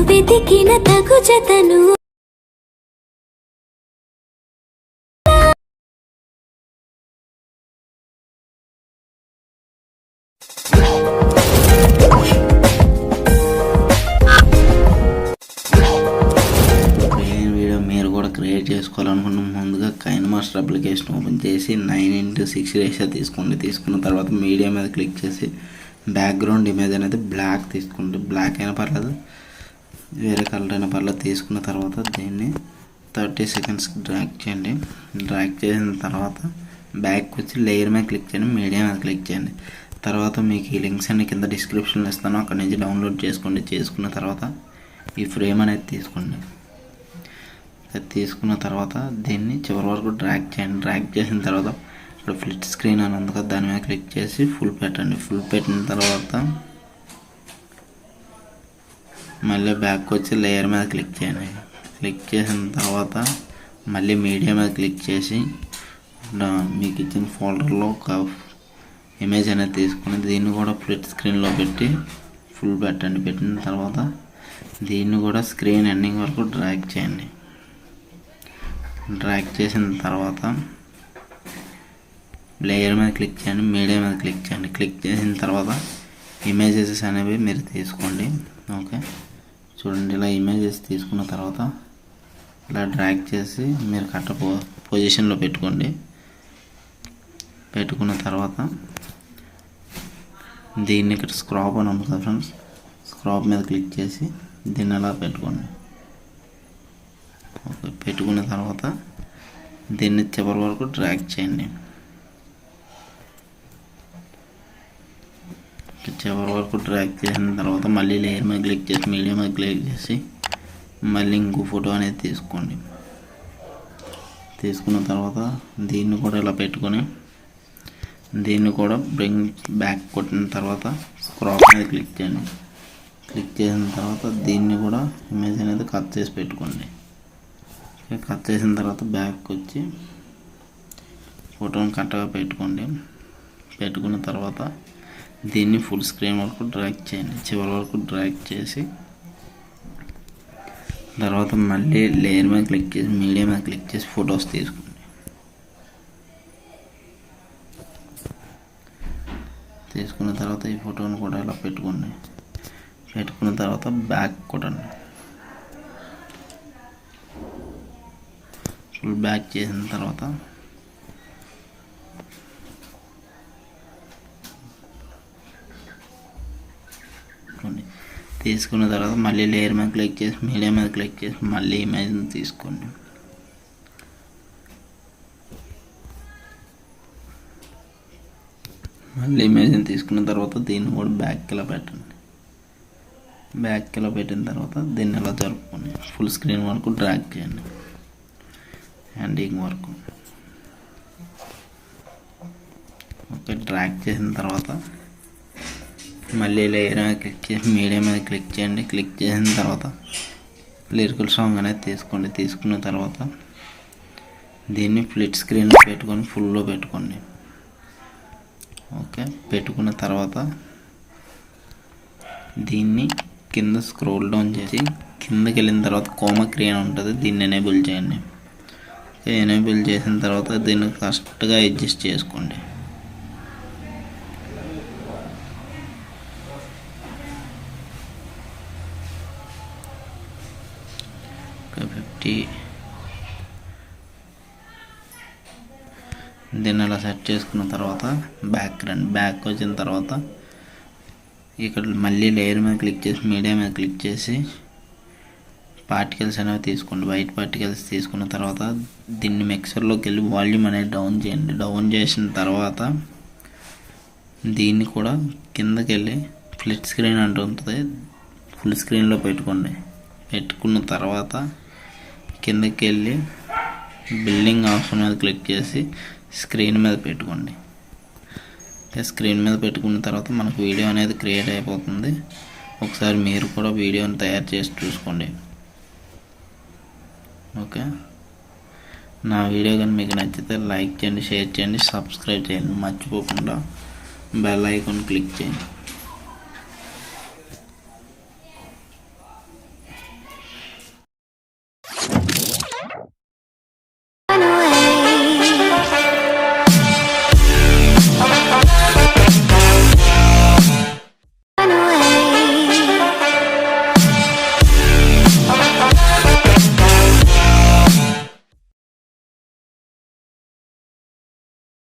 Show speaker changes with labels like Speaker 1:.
Speaker 1: వెతికిన తగు జతను
Speaker 2: మీరు కూడా క్రియేట్ చేసుకోవాలనుకున్న ముందుగా కైన్మాస్టర్ అప్లికేషన్ ఓపెన్ చేసి 9x6 రేషియో తీసుకోండి. తీసుకున్న తర్వాత మీడియా మీద క్లిక్ చేసి బ్యాక్గ్రౌండ్ ఇమేజ్ అనేది బ్లాక్ తీసుకోండి. బ్లాక్ అయినా పర్లేదు, వేరే కలర్ అయినా పర్లేదు. తీసుకున్న తర్వాత దీన్ని 30 సెకండ్స్ డ్రాగ్ చేయండి. డ్రాగ్ చేసిన తర్వాత బ్యాక్ వచ్చి లేయర్ మీద క్లిక్ చేయండి, మీడియా మీద క్లిక్ చేయండి. తర్వాత మీకు ఈ లింక్స్ అన్ని కింద డిస్క్రిప్షన్లో ఇస్తాను, అక్కడి నుంచి డౌన్లోడ్ చేసుకోండి. చేసుకున్న తర్వాత ఈ ఫ్రేమ్ అనేది తీసుకోండి. తీసుకున్న తర్వాత దీన్ని చివరి వరకు డ్రాగ్ చేయండి. డ్రాగ్ చేసిన తర్వాత ఇక్కడ ఫ్లిట్ స్క్రీన్ అని ఉంది కదా, దాని మీద క్లిక్ చేసి ఫుల్ పెట్టండి. ఫుల్ పెట్టిన తర్వాత మళ్ళీ బ్యాక్ వచ్చి లేయర్ మీద క్లిక్ చేయండి. క్లిక్ చేసిన తర్వాత మళ్ళీ మీడియా మీద క్లిక్ చేసి మీకు ఇచ్చిన ఫోల్డర్లో ఒక ఇమేజ్ అనేది తీసుకుని దీన్ని కూడా ఫ్లిట్ స్క్రీన్లో పెట్టి ఫుల్ పెట్టండి. పెట్టిన తర్వాత దీన్ని కూడా స్క్రీన్ ఎండింగ్ వరకు డ్రాగ్ చేయండి. డ్రాగ్ చేసిన తర్వాత లేయర్ మీద క్లిక్ చేయండి, మీడియా మీద క్లిక్ చేయండి. క్లిక్ చేసిన తర్వాత ఇమేజెస్ అనేవి మీరు తీసుకోండి. ఓకే, చూడండి, ఇలా ఇమేజెస్ తీసుకున్న తర్వాత ఇలా డ్రాగ్ చేసి మీరు పొజిషన్లో పెట్టుకోండి. పెట్టుకున్న తర్వాత దీన్ని ఇక్కడ స్క్రాప్ అని ఉంది కదా ఫ్రెండ్స్, స్క్రాప్ మీద క్లిక్ చేసి దీన్ని అలా పెట్టుకోండి. ఓకే, పెట్టుకున్న తర్వాత దీన్ని చివరి వరకు డ్రాగ్ చేయండి. చివరి వరకు డ్రాగ్ చేసిన తర్వాత మళ్ళీ లేయర్ మీద క్లిక్ చేసి మీడియా మీద క్లిక్ చేసి మళ్ళీ ఇంకో ఫోటో అనేది తీసుకోండి. తీసుకున్న తర్వాత దీన్ని కూడా ఇలా పెట్టుకొని దీన్ని కూడా బ్రింగ్ బ్యాక్ కొట్టిన తర్వాత స్క్రాప్ మీద క్లిక్ చేయండి. క్లిక్ చేసిన తర్వాత దీన్ని కూడా ఇమేజ్ అనేది కట్ చేసి పెట్టుకోండి. కట్ చేసిన తర్వాత బ్యాక్ వచ్చి ఫోటోని కరెక్ట్గా పెట్టుకోండి. పెట్టుకున్న తర్వాత దీన్ని ఫుల్ స్క్రీన్ వరకు డ్రాగ్ చేయండి. చివరి వరకు డ్రాగ్ చేసి తర్వాత మళ్ళీ లేయర్ మీద క్లిక్ చేసి మీడియా మీద క్లిక్ చేసి ఫొటోస్ తీసుకోండి. తీసుకున్న తర్వాత ఈ ఫోటోని కూడా ఇలా పెట్టుకోండి. పెట్టుకున్న తర్వాత బ్యాక్ కొట్టండి. ఫుల్ బ్యాక్ చేసిన తర్వాత తీసుకున్న తర్వాత మళ్ళీ లేయర్ మీద క్లిక్ చేసి మీడియా మీద క్లిక్ చేసి మళ్ళీ ఇమేజ్ని తీసుకోండి. మళ్ళీ ఇమేజ్ని తీసుకున్న తర్వాత దీన్ని కూడా బ్యాక్ ఇలా పెట్టండి. బ్యాక్ ఇలా పెట్టిన తర్వాత దీన్ని ఇలా జరుపుకోండి. ఫుల్ స్క్రీన్ వరకు డ్రాగ్ చేయండి, ఎండింగ్ వరకు. ఓకే, డ్రాగ్ చేసిన తర్వాత మళ్ళీ లేయర్ మీద క్లిక్ చేసి మీడియా మీద క్లిక్ చేయండి. క్లిక్ చేసిన తర్వాత లిరికల్ సాంగ్ అనేది తీసుకోండి. తీసుకున్న తర్వాత దీన్ని ఫ్లిట్ స్క్రీన్లో పెట్టుకొని ఫుల్లో పెట్టుకోండి. ఓకే, పెట్టుకున్న తర్వాత దీన్ని కింద స్క్రోల్ డౌన్ చేసి కిందకి వెళ్ళిన తర్వాత కోమా క్రియేట్ ఉంటుంది, దీన్ని ఎనేబుల్ చేయండి. ఎనేబుల్ చేసిన తర్వాత దీన్ని కరెక్ట్గా అడ్జస్ట్ చేసుకోండి. దీన్ని అలా సెట్ చేసుకున్న తర్వాత బ్యాక్ వచ్చిన తర్వాత ఇక్కడ మళ్ళీ లేయర్ మీద క్లిక్ చేసి మీడియా మీద క్లిక్ చేసి పార్టికల్స్ అనేవి తీసుకోండి. వైట్ పార్టికల్స్ తీసుకున్న తర్వాత దీన్ని మిక్సర్లోకి వెళ్ళి వాల్యూమ్ అనేది డౌన్ చేయండి. డౌన్ చేసిన తర్వాత దీన్ని కూడా కిందకి వెళ్ళి ఫ్లిట్ స్క్రీన్ అంటూ ఉంటుంది, ఫుల్ స్క్రీన్లో పెట్టుకోండి. పెట్టుకున్న తర్వాత కిందకి వెళ్ళి బిల్డింగ్ ఆప్షన్ మీద క్లిక్ చేసి స్క్రీన్ మీద పెట్టుకోండి. స్క్రీన్ మీద పెట్టుకున్న తర్వాత మనకు వీడియో అనేది క్రియేట్ అయిపోతుంది. ఒకసారి మీరు కూడా వీడియోని తయారు చేసి చూసుకోండి. ఓకే, నా వీడియో కానీ మీకు నచ్చితే లైక్ చేయండి, షేర్ చేయండి, సబ్స్క్రైబ్ చేయండి. మర్చిపోకుండా బెల్ ఐకాన్ క్లిక్ చేయండి.